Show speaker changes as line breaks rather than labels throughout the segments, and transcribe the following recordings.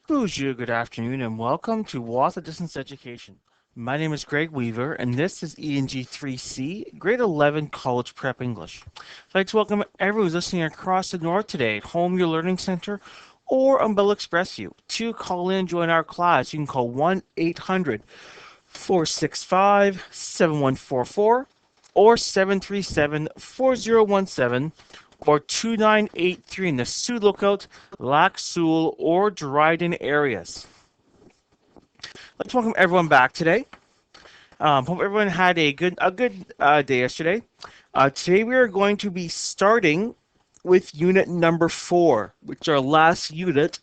Bonjour, good afternoon, and welcome to What's Distance Education. My name is Greg Weaver, and this is ENG3C, Grade 11 College Prep English. I'd like to welcome everyone who's listening across the north today at Home Your Learning Center or on Bell Express U. To call in and join our class, you can call 1-800-465-7144 or 737-4017 or 2983 in the Sioux Lookout, Lac Seul, or Dryden areas. Let's welcome everyone back today. Hope everyone had a good day yesterday. Today we are going to be starting with unit number 4, which is our last unit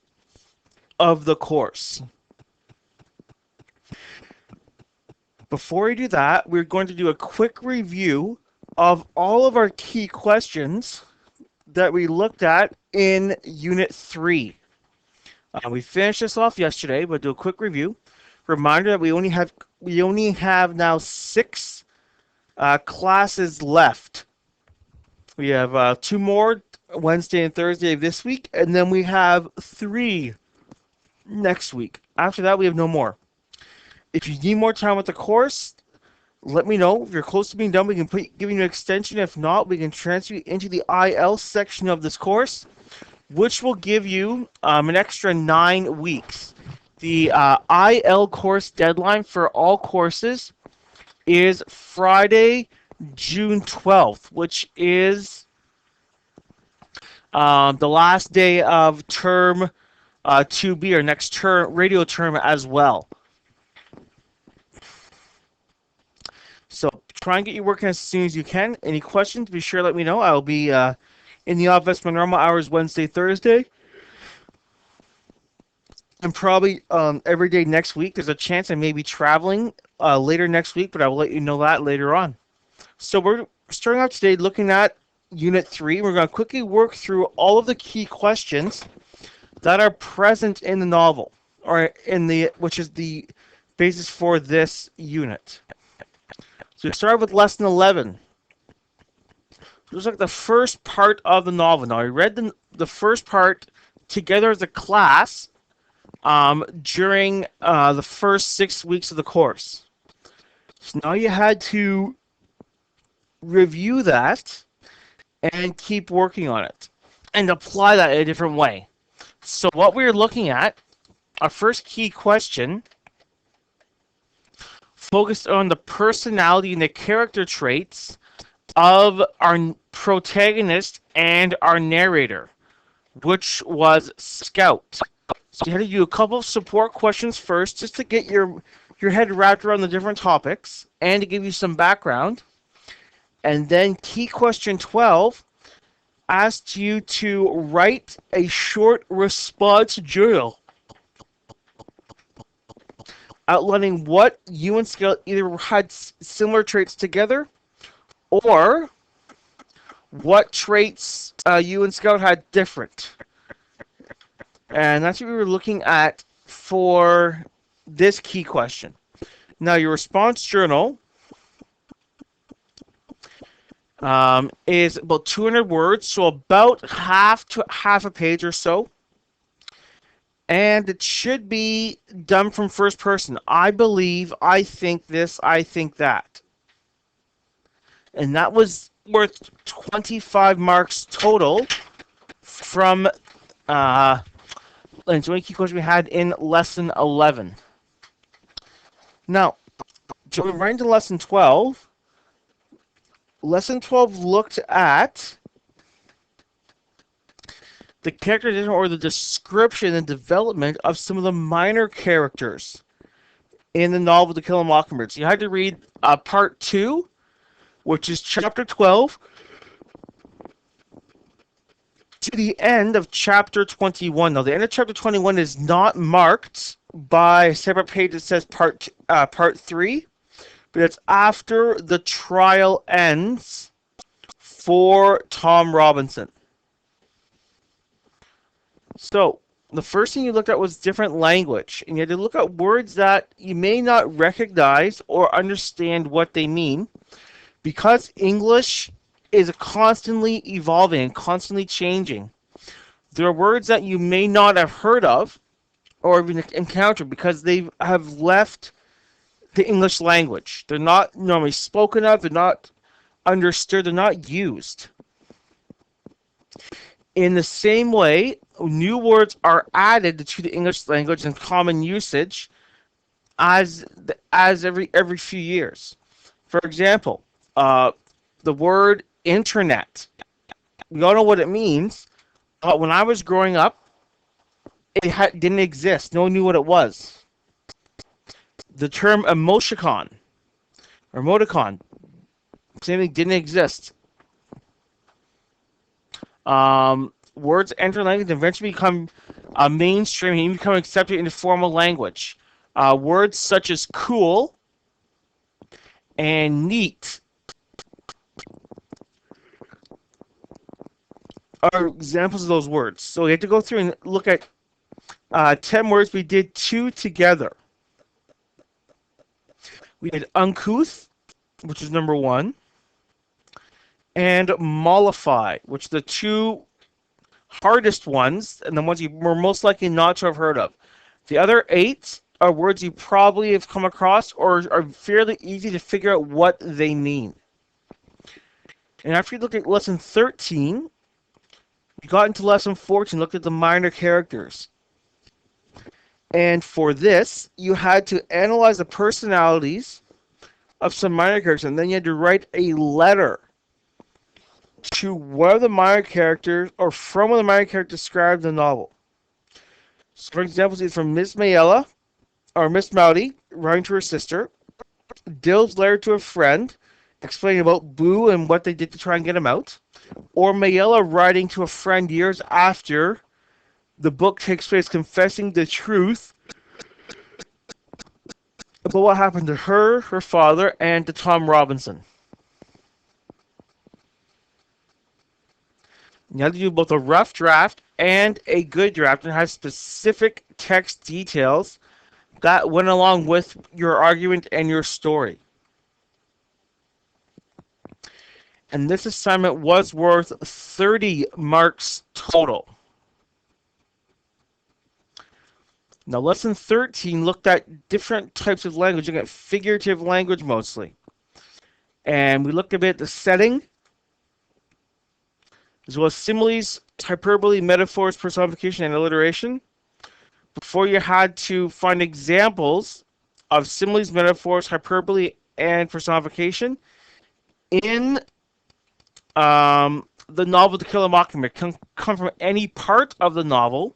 of the course. Before we do that, we're going to do a quick review of all of our key questions that we looked at in Unit 3. We finished this off yesterday, but do a quick review. Reminder that we only have now 6 classes left. We have 2 more, Wednesday and Thursday of this week, and then we have 3 next week. After that, we have no more. If you need more time with the course, let me know. If you're close to being done, we can give you an extension. If not, we can transfer you into the IL section of this course, which will give you an extra 9 weeks. The IL course deadline for all courses is Friday, June 12th, which is the last day of term 2B, or next term radio term as well. So try and get you working as soon as you can. Any questions, be sure to let me know. I'll be in the office my normal hours Wednesday, Thursday. And probably every day next week. There's a chance I may be traveling later next week, but I will let you know that later on. So we're starting out today looking at Unit 3. We're going to quickly work through all of the key questions that are present in the novel, or which is the basis for this unit. So we start with lesson 11. It was like the first part of the novel. Now, I read the first part together as a class during the first 6 weeks of the course. So now you had to review that and keep working on it and apply that in a different way. So what we're looking at, our first key question, focused on the personality and the character traits of our protagonist and our narrator, which was Scout. So you had to do a couple of support questions first, just to get your head wrapped around the different topics and to give you some background. And then key question 12 asked you to write a short response journal outlining what you and Scout either had similar traits together, or what traits you and Scout had different. And that's what we were looking at for this key question. Now, your response journal is about 200 words, so about half a page or so. And it should be done from first person. I believe, I think this, I think that. And that was worth 25 marks total from the key question we had in lesson 11. Now, jumping right into lesson 12. Lesson 12 looked at the characterization or the description and development of some of the minor characters in the novel To Kill a Mockingbird. So you had to read part 2, which is chapter 12, to the end of chapter 21. Now, the end of chapter 21 is not marked by a separate page that says part 3, but it's after the trial ends for Tom Robinson. So, the first thing you looked at was different language, and you had to look at words that you may not recognize or understand what they mean, because English is constantly evolving and constantly changing. There are words that you may not have heard of, or even encountered because they have left the English language. They're not normally spoken of, they're not understood, they're not used. In the same way, new words are added to the English language in common usage as every few years. For example, the word internet. We all know what it means, but when I was growing up, it didn't exist. No one knew what it was. The term emoticon or emoticon, same thing, didn't exist. Words enter language and eventually become mainstream and even become accepted into formal language. Words such as cool and neat are examples of those words. So we have to go through and look at 10 words. We did 2 together. We had uncouth, which is number 1, and mollify, which are the 2 hardest ones and the ones you were most likely not to have heard of. The other 8 are words you probably have come across or are fairly easy to figure out what they mean. And after you look at lesson 13, you got into lesson 14, looked at the minor characters. And for this, you had to analyze the personalities of some minor characters, and then you had to write a letter to one of the minor characters, or from one of the minor characters described in the novel. So for example, it's from Miss Mayella, or Miss Mowdy, writing to her sister, Dill's letter to a friend, explaining about Boo and what they did to try and get him out, or Mayella writing to a friend years after the book takes place, confessing the truth about what happened to her, her father, and to Tom Robinson. You have to do both a rough draft and a good draft, and have specific text details that went along with your argument and your story. And this assignment was worth 30 marks total. Now, lesson 13 looked at different types of language, looking at figurative language mostly. And we looked a bit at the setting, as well as similes, hyperbole, metaphors, personification, and alliteration. Before you had to find examples of similes, metaphors, hyperbole, and personification in the novel To Kill a Mockingbird. Can come from any part of the novel.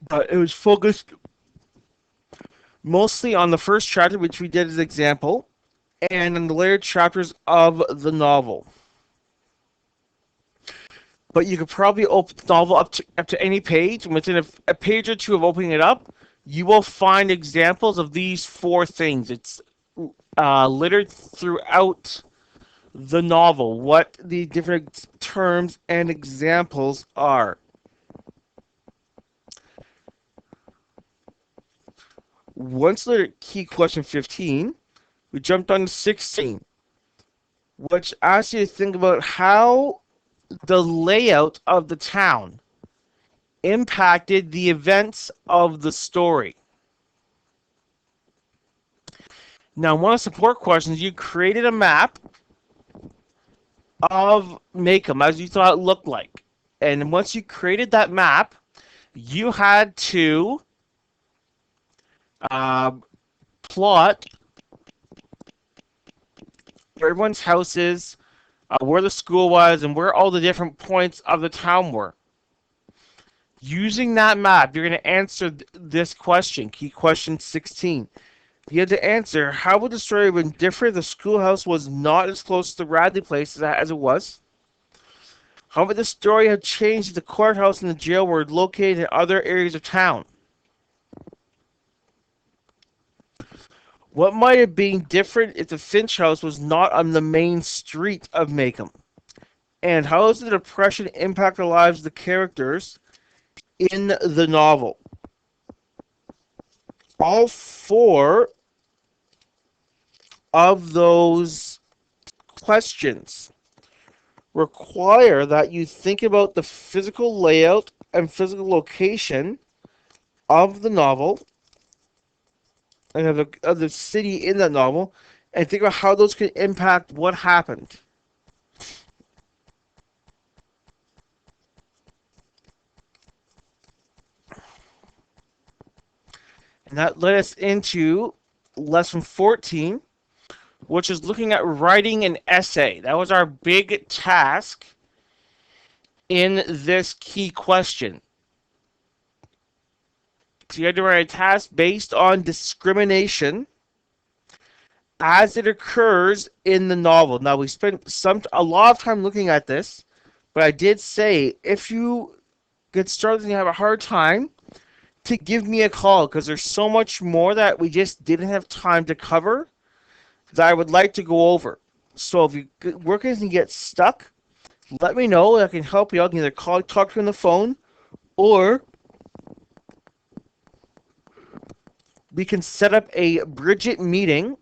But it was focused mostly on the first chapter, which we did as an example, and in the later chapters of the novel. But you could probably open the novel up to any page, and within a page or two of opening it up, you will find examples of these 4 things. It's littered throughout the novel, what the different terms and examples are. Once we looked at key question 15, we jumped on to 16, which asks you to think about how the layout of the town impacted the events of the story. Now, one of the support questions, you created a map of Maycomb as you thought it looked like. And once you created that map, you had to plot where everyone's house is, where the school was, and where all the different points of the town were. Using that map, you're going to answer this question, key question 16. You had to answer, how would the story have been different if the schoolhouse was not as close to the Radley place as it was? How would the story have changed if the courthouse and the jail were located in other areas of town? What might have been different if the Finch house was not on the main street of Maycomb? And how does the Depression impact the lives of the characters in the novel? All 4 of those questions require that you think about the physical layout and physical location of the novel and of the city in that novel, and think about how those could impact what happened. And that led us into lesson 14, which is looking at writing an essay. That was our big task in this key question. So you had to write a task based on discrimination as it occurs in the novel. Now we spent a lot of time looking at this, but I did say if you get started and you have a hard time, to give me a call, because there's so much more that we just didn't have time to cover that I would like to go over. So if you work and you get stuck, let me know. I can help you. I can either talk to you on the phone, or we can set up a Bridget meeting.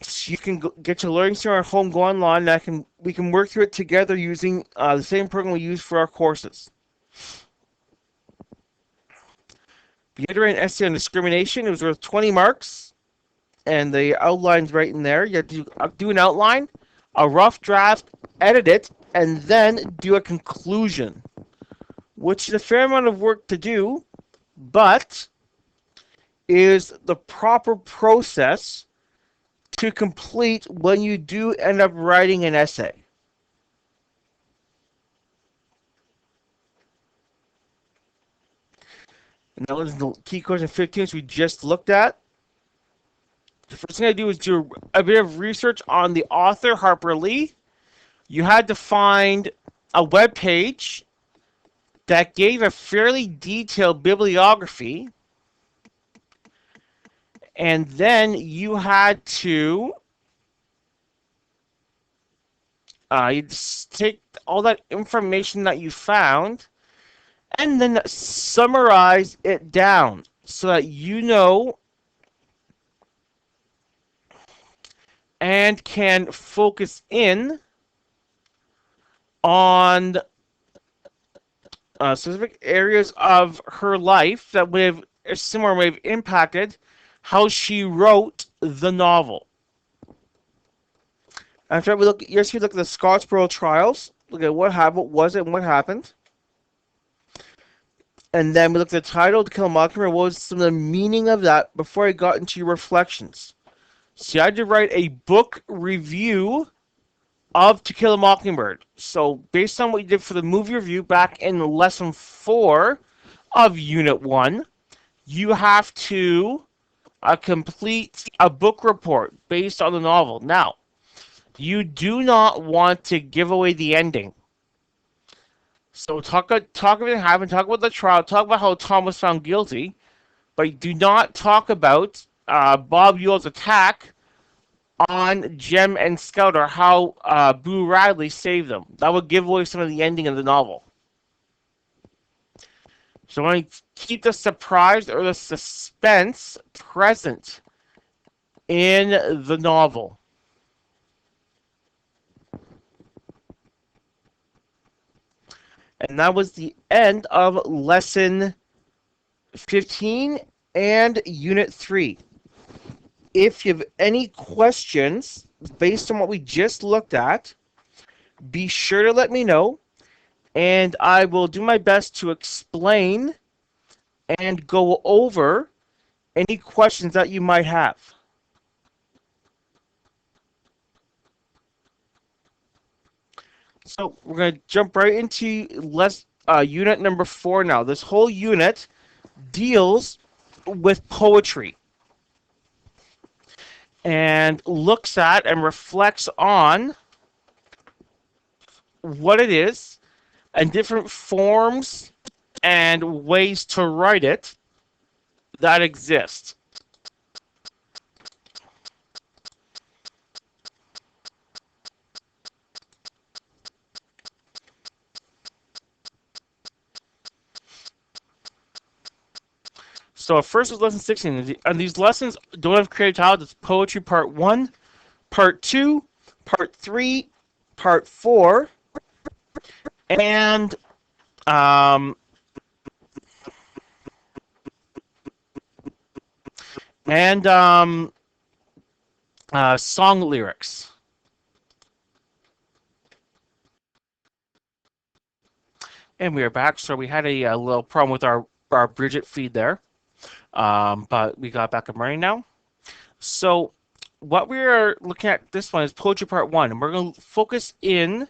So you can get your learning center at home, go online, and we can work through it together using the same program we use for our courses. You had to write an essay on discrimination. It was worth 20 marks, and the outline's right in there. You have to do an outline, a rough draft, edit it, and then do a conclusion, which is a fair amount of work to do, but is the proper process to complete when you do end up writing an essay. And that was the key question 15, which we just looked at. The first thing I do is do a bit of research on the author, Harper Lee. You had to find a web page that gave a fairly detailed bibliography, and then you had to you take all that information that you found and then summarize it down so that you know and can focus in on specific areas of her life that would have similar way have impacted how she wrote the novel. After we look at the Scottsboro trials, look at what happened, was it, and what happened. And then we looked at the title, To Kill a Mockingbird, what was some of the meaning of that before I got into your reflections. So I had to write a book review of To Kill a Mockingbird. So based on what you did for the movie review back in lesson 4 of Unit 1, you have to complete a book report based on the novel. Now, you do not want to give away the ending. So talk about what happened, talk about the trial, talk about how Tom was found guilty, but do not talk about Bob Yule's attack on Jem and Scout, or how Boo Radley saved them. That would give away some of the ending of the novel. So I want to keep the surprise or the suspense present in the novel. And that was the end of lesson 15 and unit 3. If you have any questions based on what we just looked at, be sure to let me know, and I will do my best to explain and go over any questions that you might have. So we're going to jump right into unit number 4 now. This whole unit deals with poetry and looks at and reflects on what it is and different forms and ways to write it that exist. So first is lesson 16, and these lessons don't have creative titles. It's poetry part 1, part 2, part 3, part 4, and um, and song lyrics. And we are back. So we had a little problem with our Bridget feed there, but we got back up running now. So what we are looking at this one is poetry part one, and we're going to focus in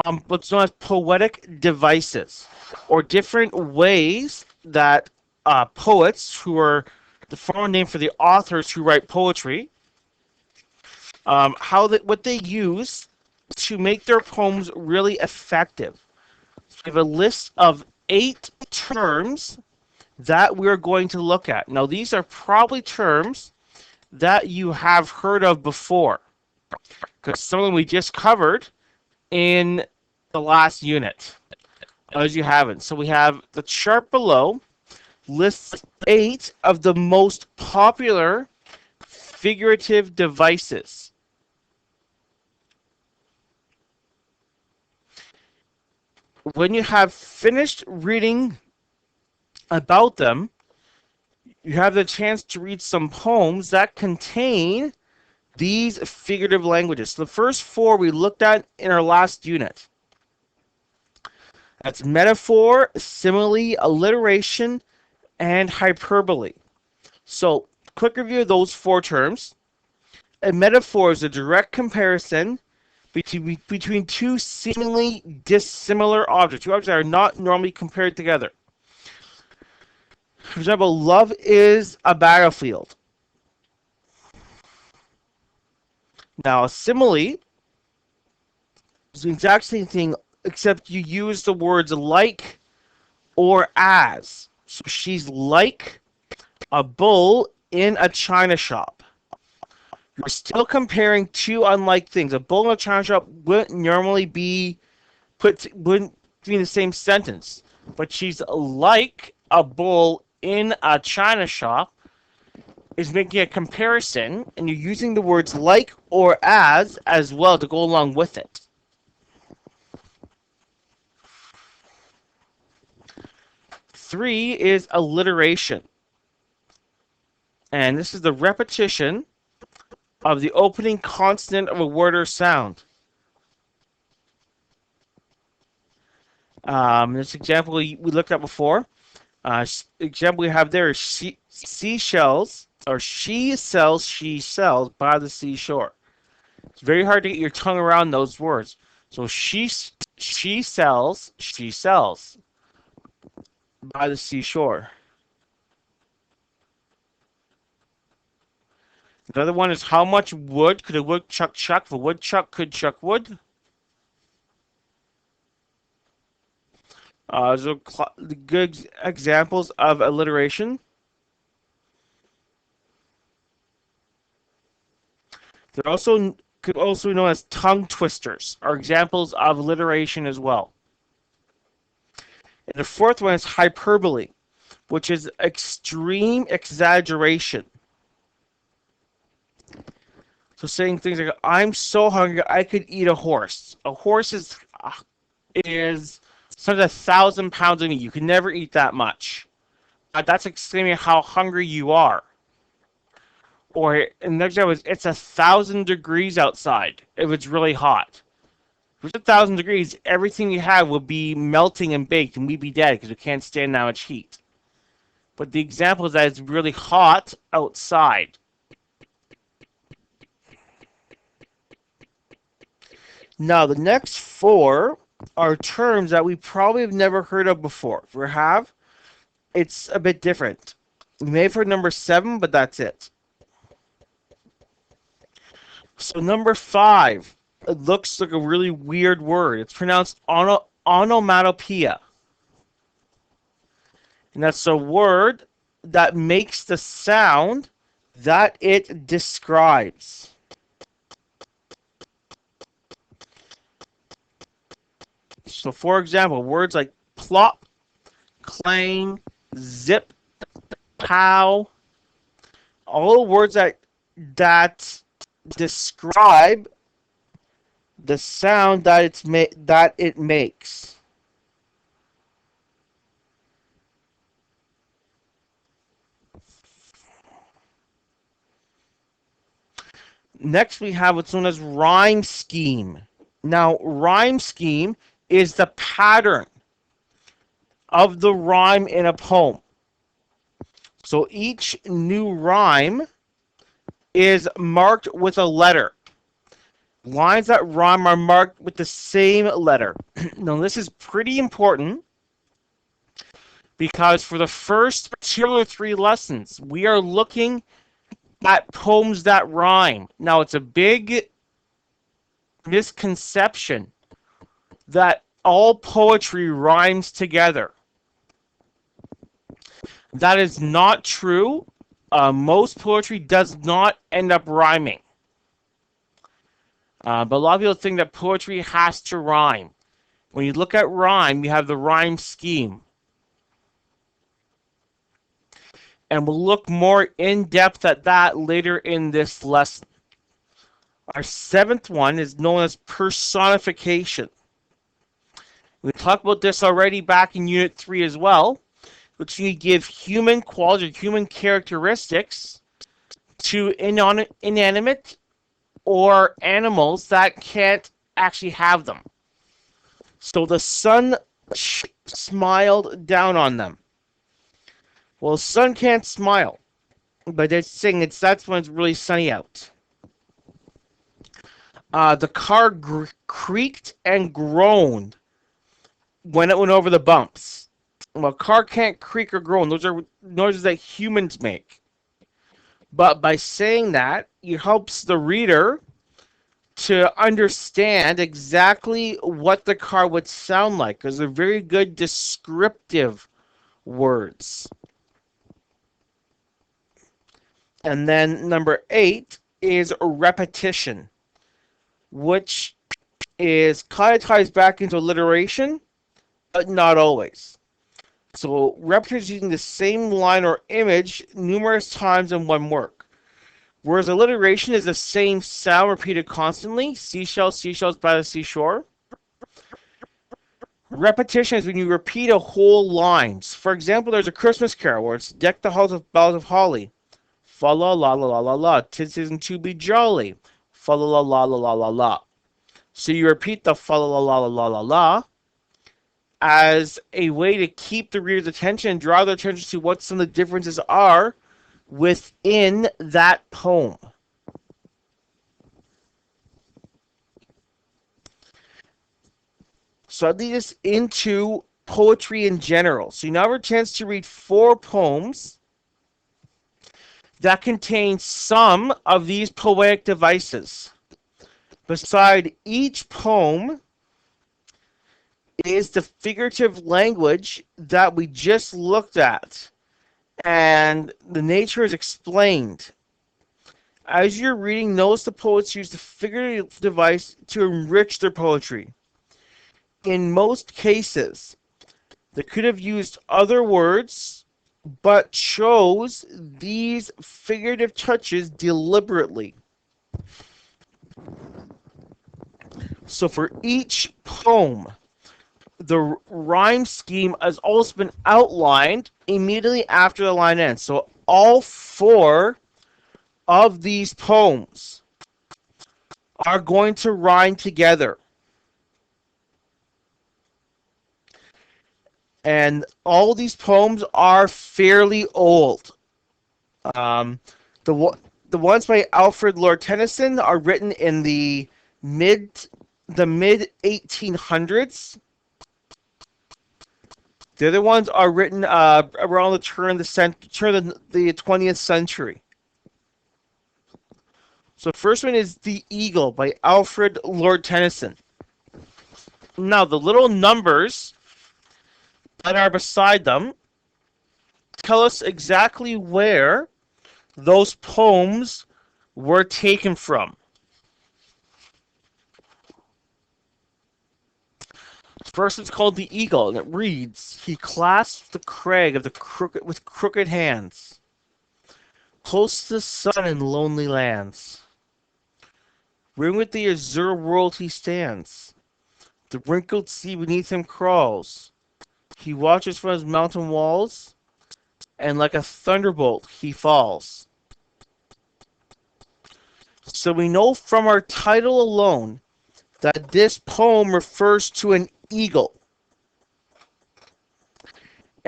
on what's known as poetic devices, or different ways that poets, who are the formal name for the authors who write poetry, what they use to make their poems really effective. So we have a list of 8 terms that we're going to look at. Now, these are probably terms that you have heard of before, because some of them we just covered in the last unit, as you haven't. So we have the chart below lists 8 of the most popular figurative devices. When you have finished reading about them, you have the chance to read some poems that contain these figurative languages. So the first 4 we looked at in our last unit. That's metaphor, simile, alliteration, and hyperbole. So, quick review of those 4 terms. A metaphor is a direct comparison between 2 seemingly dissimilar objects, 2 objects that are not normally compared together. For example, love is a battlefield. Now, a simile is the exact same thing, except you use the words like or as. So she's like a bull in a china shop. You're still comparing 2 unlike things. A bull in a china shop wouldn't normally be wouldn't be in the same sentence, but she's like a bull in a china shop is making a comparison, and you're using the words like or as well to go along with it. Three is alliteration. And this is the repetition of the opening consonant of a word or sound. This example we looked at before. Example we have there is seashells, or she sells by the seashore. It's very hard to get your tongue around those words. So she sells by the seashore. Another one is how much wood could a woodchuck chuck if a woodchuck could chuck wood? So good examples of alliteration. They're also could also be known as tongue twisters, are examples of alliteration as well. And the fourth one is hyperbole, which is extreme exaggeration. So saying things like, I'm so hungry, I could eat a horse. A horse is sometimes 1,000 pounds of meat. You can never eat that much. That's explaining how hungry you are. Or another example is, it's 1,000 degrees outside if it's really hot. If it's 1,000 degrees, everything you have will be melting and baked, and we'd be dead because we can't stand that much heat. But the example is that it's really hot outside. Now, the next 4 are terms that we probably have never heard of before. If we have, it's a bit different. We may have heard number 7, but that's it. So number 5, it looks like a really weird word. It's pronounced onomatopoeia. And that's a word that makes the sound that it describes. So for example, words like plop, clang, zip, pow, all the words that describe the sound that it makes. Next, we have what's known as rhyme scheme. Now, rhyme scheme is the pattern of the rhyme in a poem. So each new rhyme is marked with a letter. Lines that rhyme are marked with the same letter. Now, this is pretty important because for the first 2 or 3 lessons, we are looking at poems that rhyme. Now, it's a big misconception that all poetry rhymes together. That is not true. Most poetry does not end up rhyming. But a lot of people think that poetry has to rhyme. When you look at rhyme, you have the rhyme scheme. And we'll look more in depth at that later in this lesson. Our 7th one is known as personification. We talked about this already back in Unit 3 as well, which you give human qualities, human characteristics to inanimate or animals that can't actually have them. So the sun smiled down on them. Well, the sun can't smile, but they're saying that's when it's really sunny out. The car creaked and groaned when it went over the bumps. Well, a car can't creak or groan. Those are noises that humans make. But by saying that, it helps the reader to understand exactly what the car would sound like, because they're very good descriptive words. And then number 8 is repetition, which is kind of ties back into alliteration, but not always. So repetition is using the same line or image numerous times in one work. Whereas alliteration is the same sound repeated constantly. Seashells, seashells by the seashore. Repetition is when you repeat a whole line. For example, there's a Christmas carol where it's deck the halls with boughs of holly. Fa la la la la la la. 'Tis season to be jolly. Fa la la la la la la la. So you repeat the fa la la la la la la la as a way to keep the reader's attention and draw their attention to what some of the differences are within that poem. So that leads us into poetry in general. So you now have a chance to read 4 poems that contain some of these poetic devices. Beside each poem is the figurative language that we just looked at, and the nature is explained. As you're reading, notice the poets use the figurative device to enrich their poetry. In most cases, they could have used other words, but chose these figurative touches deliberately. So for each poem, the rhyme scheme has also been outlined immediately after the line ends. So all 4 of these poems are going to rhyme together. And all these poems are fairly old. The ones by Alfred Lord Tennyson are written in the mid 1800s. The other ones are written around the turn of the 20th century. So the first one is The Eagle by Alfred Lord Tennyson. Now, the little numbers that are beside them tell us exactly where those poems were taken from. First, it's called The Eagle, and it reads, "He clasps the crag of the with crooked hands, close to the sun in lonely lands. Ring with the azure world he stands. The wrinkled sea beneath him crawls. He watches from his mountain walls, and like a thunderbolt he falls. So we know from our title alone that this poem refers to an eagle.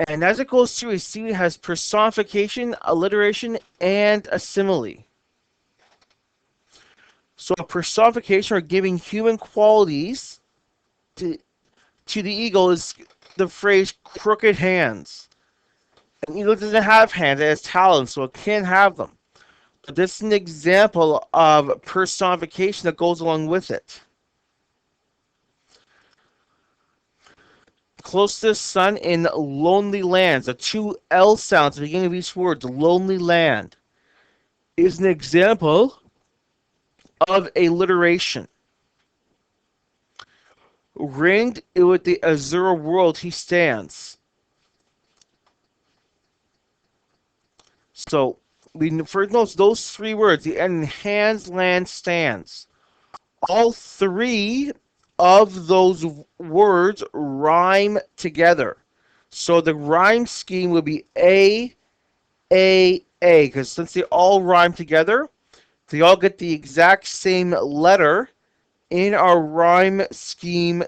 And as it goes through, we see it has personification, alliteration, and a simile. So a personification or giving human qualities to the eagle is the phrase crooked hands. An eagle doesn't have hands, it has talons, so it can't have them. But this is an example of personification that goes along with it. Close to the sun in lonely lands, the two L sounds at the beginning of each word, lonely land, is an example of alliteration. Ringed with the azure world he stands. So we first notice those three words, the end in hands, land, stands. All three of those words rhyme together. So the rhyme scheme would be A, because since they all rhyme together, they all get the exact same letter in our rhyme scheme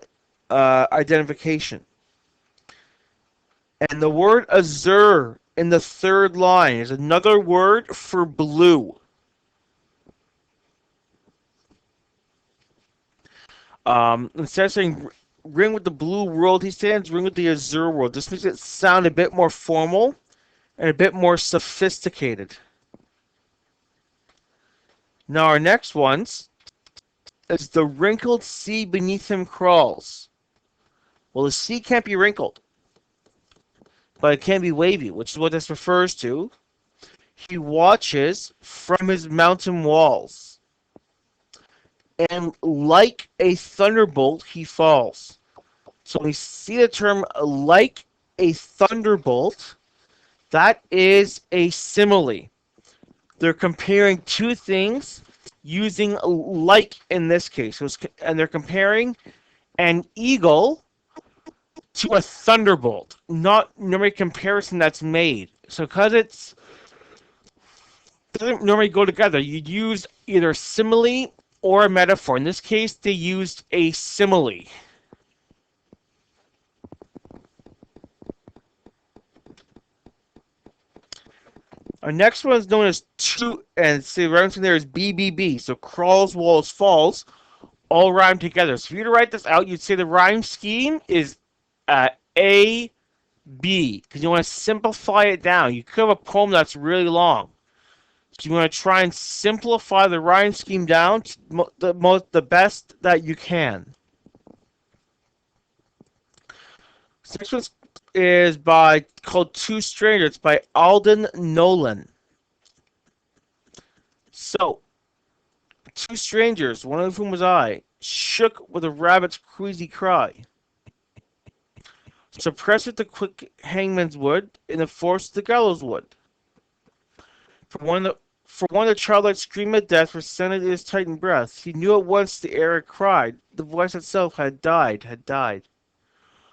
identification. And the word azure in the third line is another word for blue. Instead of saying ring with the blue world he stands, ring with the azure world. This makes it sound a bit more formal and a bit more sophisticated. Now our next ones is the wrinkled sea beneath him crawls. Well, the sea can't be wrinkled, but it can be wavy, which is what this refers to. He watches from his mountain walls, and like a thunderbolt he falls. So when we see the term like a thunderbolt, that is a simile. They're comparing two things using like in this case. And they're comparing an eagle to a thunderbolt, not normally comparison that's made. So because it doesn't normally go together, you'd use either simile or a metaphor. In this case, they used a simile. Our next one is known as two, and the reference there is BBB. So crawls, walls, falls, all rhyme together. So if you were to write this out, you'd say the rhyme scheme is A, B, because you want to simplify it down. You could have a poem that's really long. So you want to try and simplify the rhyme scheme down to the best that you can. Next one is called Two Strangers. It's by Alden Nolan. So, two strangers, one of whom was I, shook with a rabbit's queasy cry. Suppressed with the quick hangman's wood, in the force the gallows wood. For one the childlike scream of death resounded in his tightened breath. He knew at once the air had cried. The voice itself had died.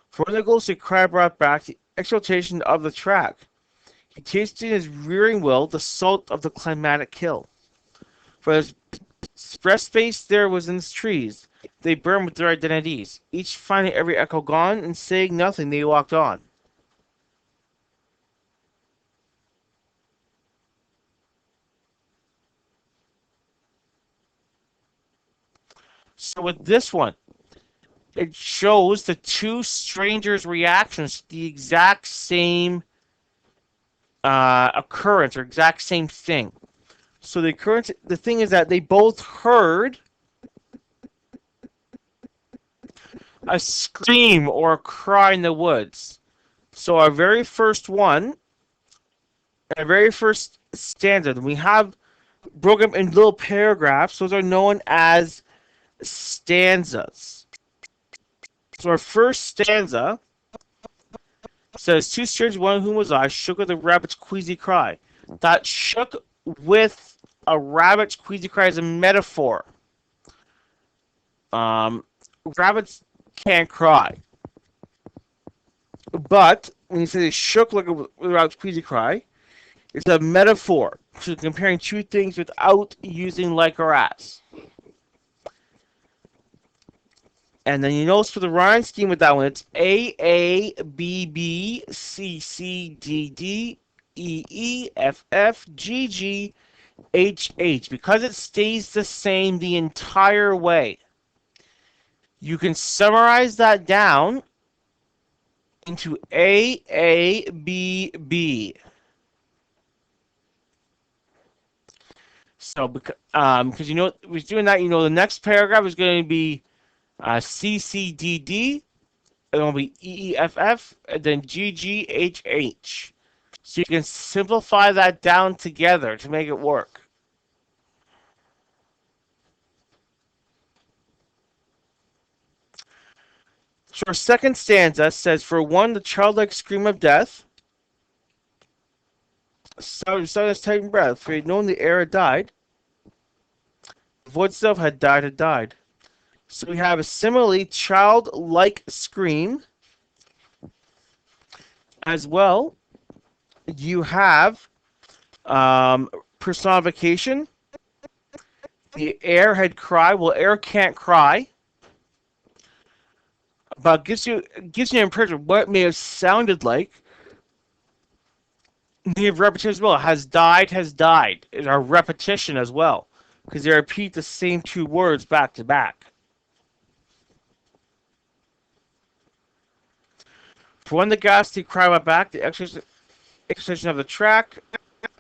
For when the ghostly cry brought back the exaltation of the track, he tasted in his rearing will the salt of the climatic kill. For his express space there was in his trees. They burned with their identities, each finding every echo gone, and saying nothing, they walked on. So with this one, it shows the two strangers' reactions to the exact same occurrence or exact same thing. So the thing is that they both heard a scream or a cry in the woods. So our very first stanza, we have broken up in little paragraphs. Those are known as stanzas. So our first stanza says, two strangers, one of whom was I, shook with a rabbit's queasy cry. That shook with a rabbit's queasy cry is a metaphor. Um, Rabbits can't cry, but when you say they shook like a rabbit's queasy cry, it's a metaphor. So comparing two things without using like or as. And then you notice for the rhyme scheme with that one, it's AABBCCDDEEFFGGHH. Because it stays the same the entire way, you can summarize that down into AABB. So, because you know, with doing that, you know, the next paragraph is going to be CCDD, it'll be EEFF, and then GGHH. So you can simplify that down together to make it work. So our second stanza says, for one, the childlike scream of death, silence, taking breath, for he'd known the air had died, the void itself had died. So we have a similarly childlike scream as well. You have personification. The air had cried. Well, air can't cry, but gives you an impression of what it may have sounded like. The repetition as well. Has died. Is a repetition as well, because they repeat the same two words back to back. For when the ghastly cry went back, the exposition of the track,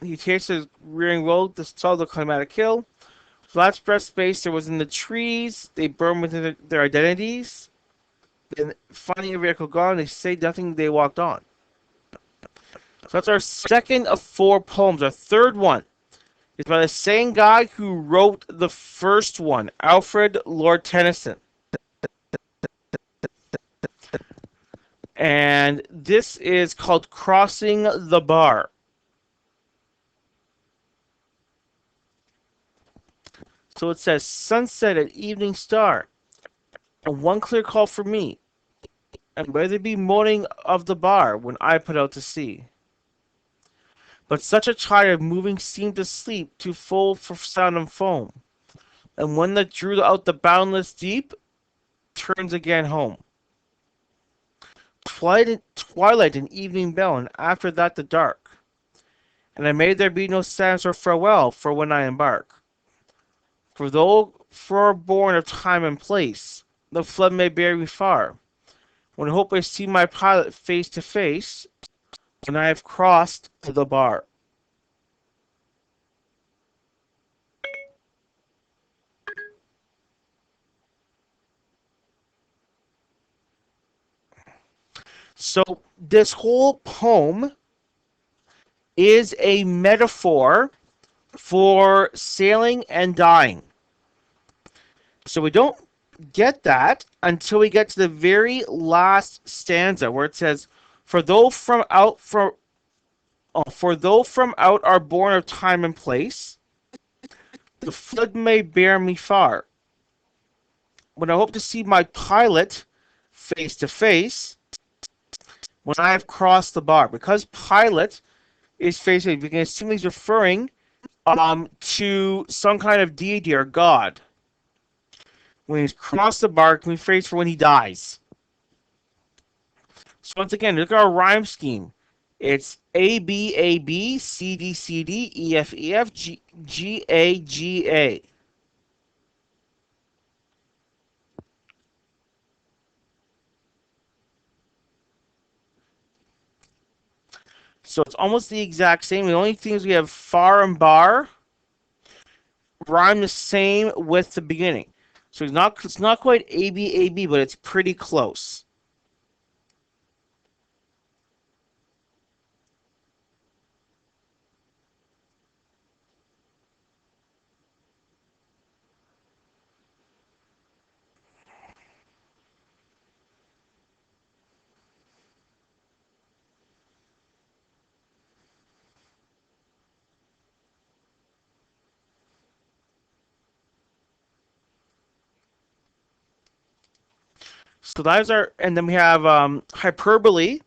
he tasted rearing road, the saw the climatic kill. Flat spread space there was in the trees. They burn within their identities. Then finding a vehicle gone, they say nothing. They walked on. So that's our second of four poems. Our third one is by the same guy who wrote the first one, Alfred Lord Tennyson. And this is called Crossing the Bar. So it says, sunset at evening star, and one clear call for me, and whether be morning of the bar when I put out to sea. But such a tide of moving seemed to sleep, too full for sound and foam, and one that drew out the boundless deep turns again home. Twilight and evening bell, and after that the dark. And I made there be no sadness or farewell for when I embark. For though foreborn of time and place, the flood may bear me far. When I hope I see my pilot face to face, when I have crossed the bar. So this whole poem is a metaphor for sailing and dying. So we don't get that until we get to the very last stanza where it says, For though from out are born of time and place, the flood may bear me far. When I hope to see my pilot face to face, when I have crossed the bar. Because pilot is facing, we can assume he's referring to some kind of deity or god. When he's crossed the bar, can we phrase for when he dies? So once again, look at our rhyme scheme. It's A B A B C D C D E F E F G G A G A. So it's almost the exact same. The only thing is we have far and bar rhyme the same with the beginning. So it's not quite A B A B, but it's pretty close. So that is our, and then we have hyperbole,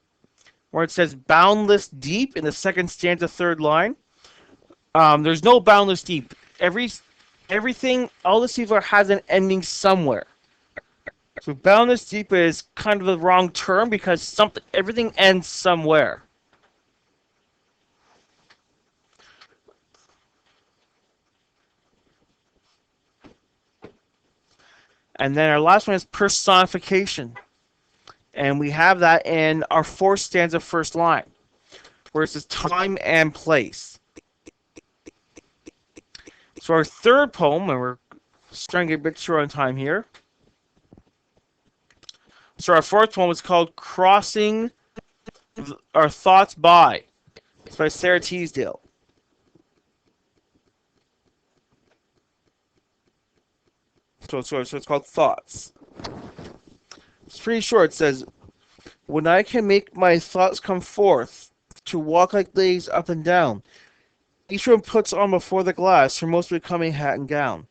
where it says boundless deep in the second stanza, third line. There's no boundless deep. Everything, all the seafloor has an ending somewhere. So boundless deep is kind of the wrong term because everything ends somewhere. And then our last one is personification. And we have that in our fourth stanza, first line, where it says time and place. So our third poem, and we're starting to get a bit short on time here. So our fourth poem is called Crossing Our Thoughts By. It's by Sarah Teasdale. So it's called Thoughts. It's pretty short. It says, when I can make my thoughts come forth, to walk like ladies up and down, each one puts on before the glass her most becoming hat and gown.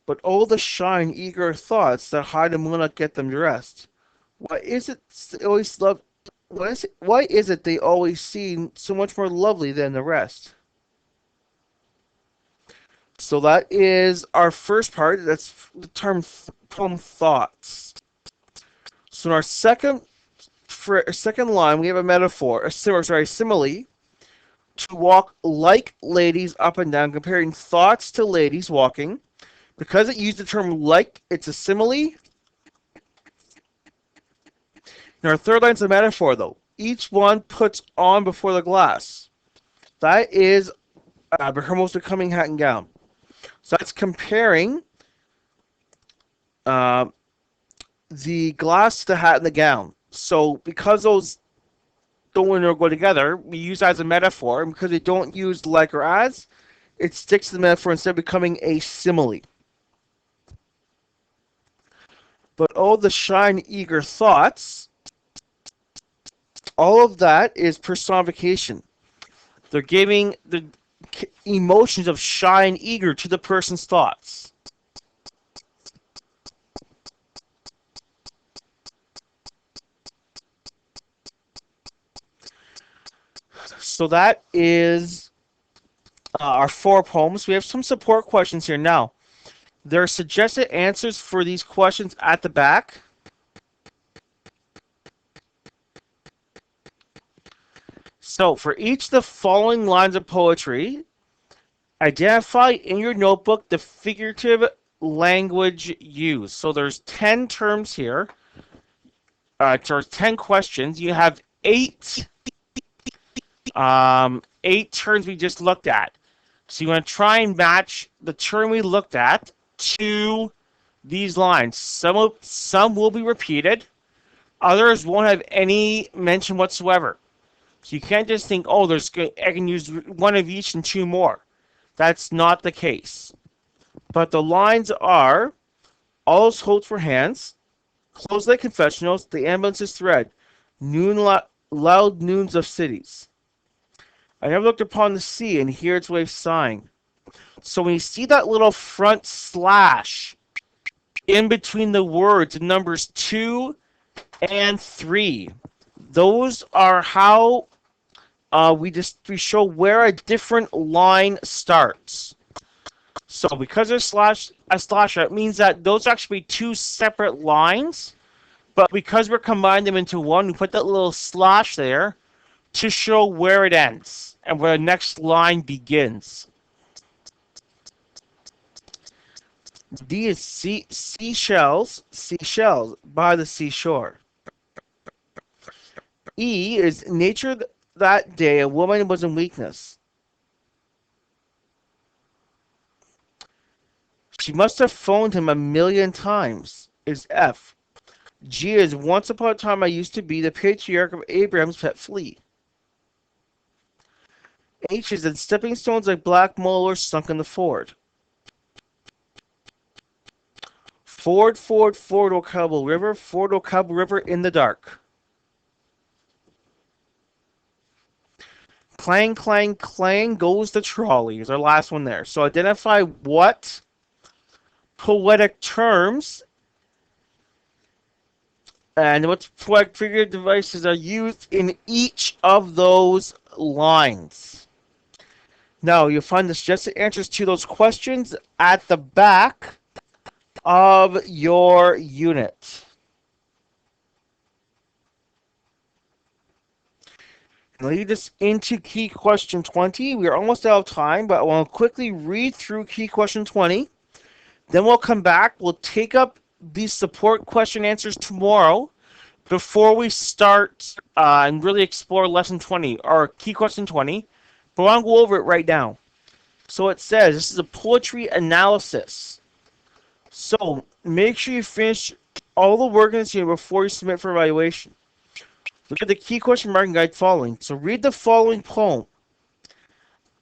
But oh, the shying, eager thoughts that hide and will not get them dressed. Why is it they always love? Why is it they always seem so much more lovely than the rest? So that is our first part. That's the term poem thoughts. So in our second line, we have a metaphor, simile, to walk like ladies up and down, comparing thoughts to ladies walking. Because it used the term like, it's a simile. In our third line is a metaphor, though. Each one puts on before the glass. That is her most becoming hat and gown. So that's comparing the glass to the hat and the gown. So because those don't go together, we use that as a metaphor. And because we don't use like or as, it sticks to the metaphor instead of becoming a simile. But oh, the shying, eager thoughts. All of that is personification. They're giving the emotions of shy and eager to the person's thoughts. So that is our 4 poems. We have some support questions here now. There are suggested answers for these questions at the back. So for each of the following lines of poetry, identify in your notebook the figurative language used. So there's 10 terms here. There's 10 questions. You have 8 terms we just looked at. So you want to try and match the term we looked at to these lines. Some will be repeated. Others won't have any mention whatsoever. So you can't just think, oh, I can use one of each and 2 more. That's not the case. But the lines are, all holds for hands, close like confessionals, the ambulance is thread, loud noons of cities. I never looked upon the sea and hear its waves sighing. So when you see that little front slash in between the words in numbers 2 and 3, those are how we show where a different line starts. So because there's a slash, it means that those actually be 2 separate lines, but because we're combining them into one, we put that little slash there to show where it ends and where the next line begins. D is seashells by the seashore. E is nature that day, a woman was in weakness. She must have phoned him a million times, is F. G is once upon a time I used to be the patriarch of Abraham's pet flea. H is in stepping stones like black molars sunk in the ford. Ford, O Cabo River, Ford, O Cabo River in the dark. Clang, clang, clang goes the trolley is our last one there. So identify what poetic terms and what poetic figure devices are used in each of those lines. Now, you'll find the suggested answers to those questions at the back of your unit. Lead us into key question 20. We are almost out of time, but I want to quickly read through key question 20. Then we'll come back. We'll take up these support question answers tomorrow before we start and really explore lesson 20, or key question 20. But I want to go over it right now. So it says, this is a poetry analysis. So make sure you finish all the work in this unit before you submit for evaluation. Look at the key question marking guide following. So read the following poem.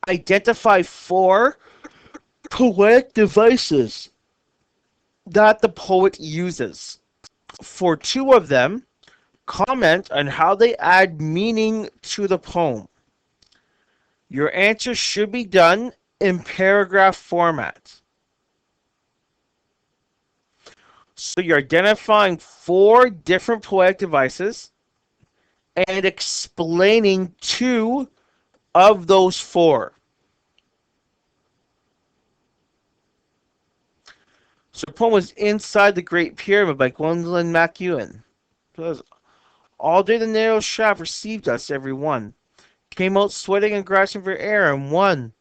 Identify 4 poetic devices that the poet uses. For 2 of them, comment on how they add meaning to the poem. Your answer should be done in paragraph format. So you're identifying 4 different poetic devices and explaining 2 of those 4. So the poem was Inside the Great Pyramid by Gwendolyn MacEwan. All day the narrow shaft received us, every one. Came out sweating and grasping for air, and one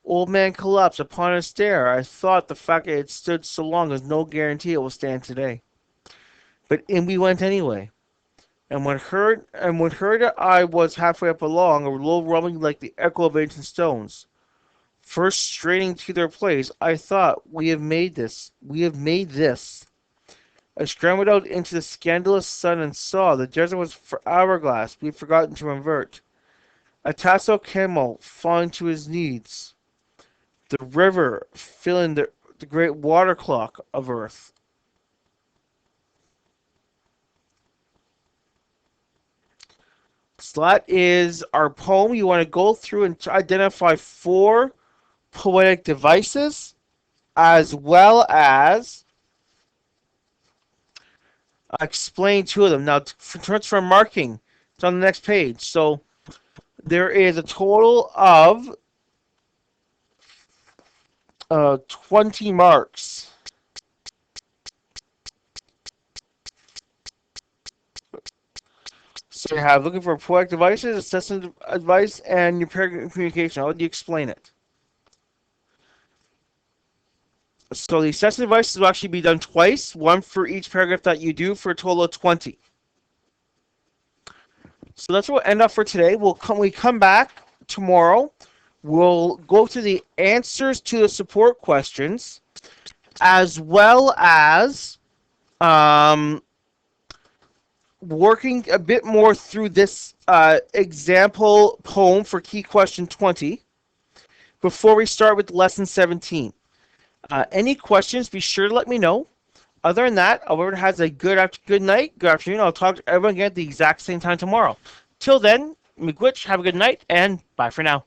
old man collapsed upon a stair. I thought the fact that it stood so long was no guarantee it will stand today. But in we went anyway. And when heard I was halfway up along, a low rumbling like the echo of ancient stones. First straining to their place, I thought, we have made this. I scrambled out into the scandalous sun and saw the desert was for hourglass we had forgotten to invert. A tassel camel falling to his knees. The river filling the great water clock of earth. So that is our poem. You want to go through and identify 4 poetic devices, as well as explain 2 of them. Now, for marking, it's on the next page. So there is a total of 20 marks. So you have looking for poetic devices, assessment advice, and your paragraph communication. How do you explain it? So the assessment devices will actually be done twice, 1 for each paragraph that you do, for a total of 20. So that's what we'll end up for today. We come back tomorrow. We'll go to the answers to the support questions, as well as working a bit more through this example poem for key question 20 before we start with lesson 17. Any questions, be sure to let me know. Other than that, everyone has a good night, good afternoon. I'll talk to everyone again at the exact same time tomorrow. Till then, miigwech, have a good night, and bye for now.